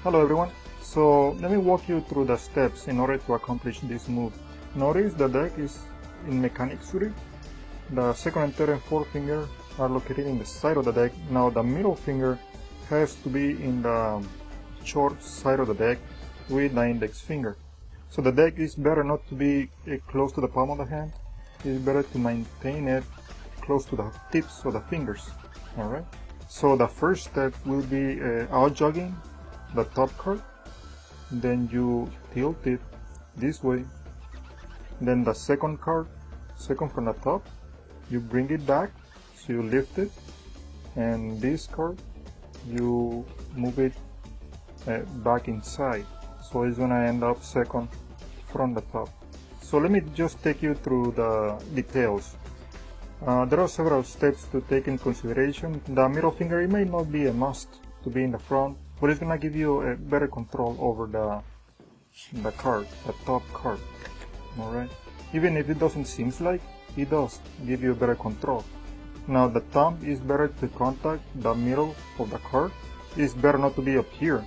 Hello everyone. So let me walk you through the steps in order to accomplish this move. Notice the deck is in mechanic suited. The second and third and fourth finger are located in the side of the deck. Now the middle finger has to be in the short side of the deck with the index finger. So the deck is better not to be close to the palm of the hand. It's better to maintain it close to the tips of the fingers. Alright. So the first step will be out jogging the top card, then you tilt it this way, then the second card, second from the top, you bring it back, so you lift it, and this card you move it back inside, so it's gonna end up second from the top. So let me just take you through the details. There are several steps to take in consideration. The middle finger, it may not be a must to be in the front, but it's gonna give you a better control over the card, the top card. Alright? Even if it doesn't seem like, it does give you better control. Now the thumb is better to contact the middle of the card. It's better not to be up here,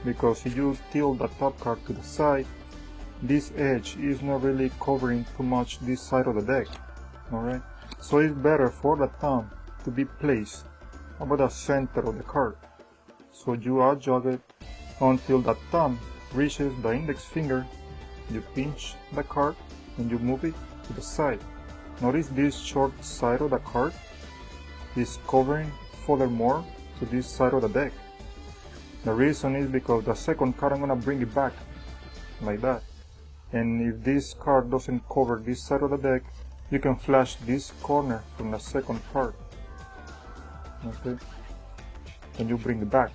because if you tilt the top card to the side, this edge is not really covering too much this side of the deck. Alright? So it's better for the thumb to be placed about the center of the card. So you out jog it until the thumb reaches the index finger, you pinch the card and you move it to the side. Notice this short side of the card is covering furthermore to this side of the deck. The reason is because the second card I'm going to bring it back like that. And if this card doesn't cover this side of the deck, you can flash this corner from the second card. Okay? And you bring it back.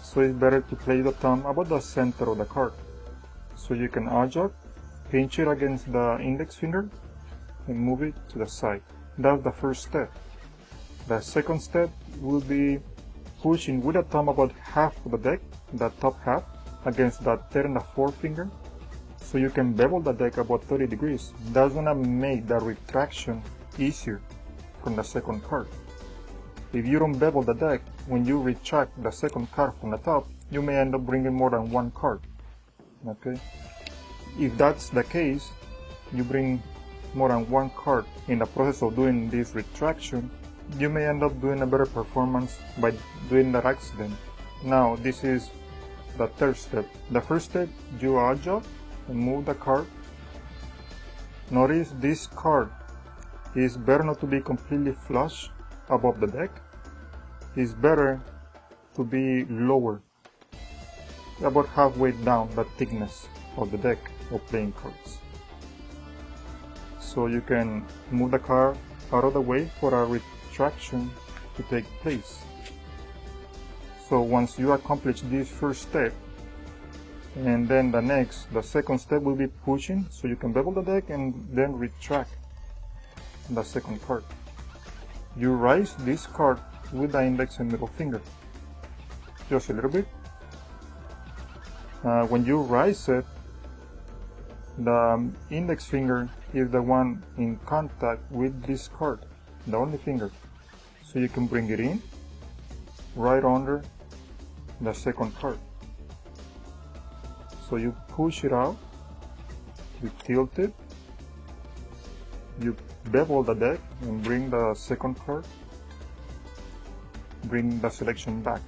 So it's better to place the thumb about the center of the card. So you can adjust, pinch it against the index finger, and move it to the side. That's the first step. The second step will be pushing with the thumb about half of the deck, the top half, against the third and the fourth finger. So you can bevel the deck about 30 degrees. That's gonna make the retraction easier from the second card. If you don't bevel the deck, when you retract the second card from the top, you may end up bringing more than one card. Okay? If that's the case, you bring more than one card in the process of doing this retraction, you may end up doing a better performance by doing that accident. Now, this is the third step. The first step, you adjust and move the card. Notice this card is better not to be completely flush above the deck. It's better to be lower, about halfway down the thickness of the deck of playing cards. So you can move the card out of the way for a retraction to take place. So once you accomplish this first step, and then the second step will be pushing, so you can bevel the deck and then retract the second card. You raise this card with the index and middle finger, just a little bit. When you raise it, the index finger is the one in contact with this card, the only finger. So you can bring it in, right under the second card. So you push it out, you tilt it, you bevel the deck and bring the second card, bring the selection back.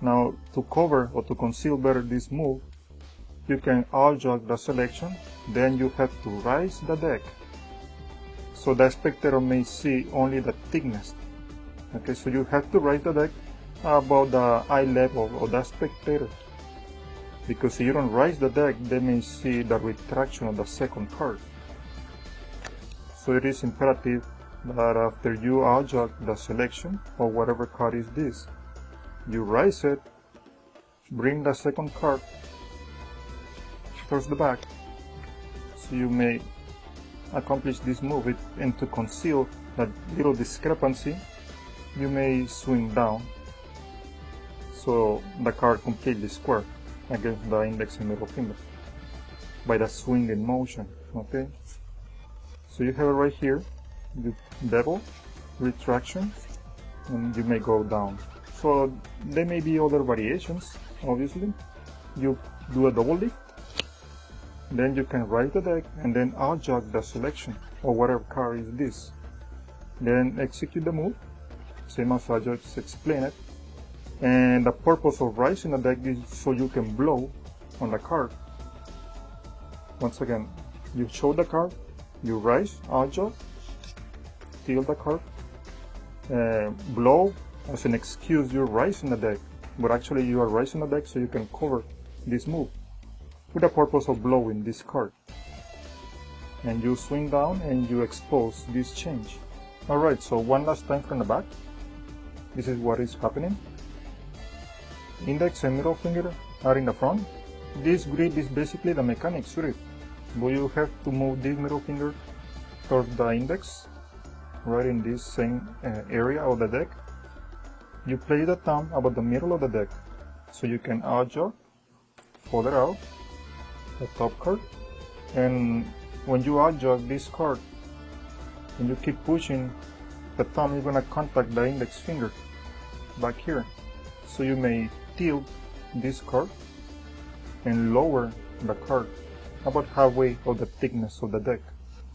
Now to cover or to conceal better this move, you can adjust the selection, then you have to raise the deck so the spectator may see only the thickness. Okay, so you have to raise the deck about the eye level of the spectator, because if you don't raise the deck, they may see the retraction of the second card. So it is imperative that after you adjust the selection of whatever card is this, you raise it, bring the second card towards the back, so you may accomplish this move. And to conceal that little discrepancy, you may swing down so the card completely square against the index and middle finger by the swinging motion. Okay, so you have it right here. You bevel, retraction, and you may go down. So there may be other variations, obviously. You do a double lift, then you can raise the deck and then adjust the selection of whatever card is this. Then execute the move, same as I just explained it. And the purpose of raising the deck is so you can blow on the card. Once again, you show the card, you raise, adjust, tilt the card, blow as an excuse you're raising the deck, but actually you are raising the deck so you can cover this move with the purpose of blowing this card. And you swing down and you expose this change. Alright, so one last time from the back. This is what is happening. Index and middle finger are in the front. This grip is basically the mechanics grip, but you have to move this middle finger towards the index, right in this same area of the deck. You place the thumb about the middle of the deck, so you can adjust further out the top card. And when you adjust this card, and you keep pushing, the thumb is going to contact the index finger back here. So you may tilt this card and lower the card about halfway of the thickness of the deck.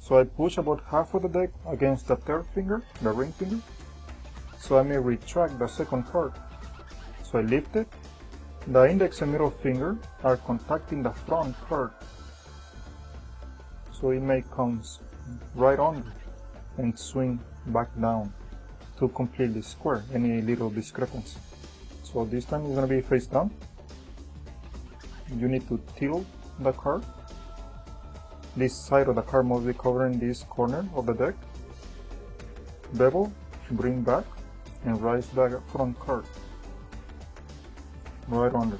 So I push about half of the deck against the third finger, the ring finger, so I may retract the second card. So I lift it, the index and middle finger are contacting the front card, so it may come right under and swing back down to completely square any little discrepancy. So this time it's going to be face down. You need to tilt the card. This side of the card must be covering this corner of the deck. Bevel, bring back, and raise the front card right under.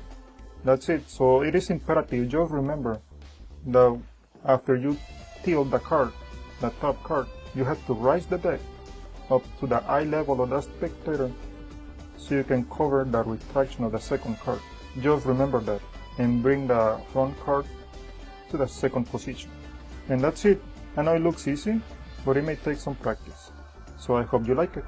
That's it. So it is imperative, just remember that after you tilt the card, the top card, you have to raise the deck up to the eye level of the spectator so you can cover the retraction of the second card. Just remember that and bring the front card to the second position. And that's it. I know it looks easy, but it may take some practice. So I hope you like it.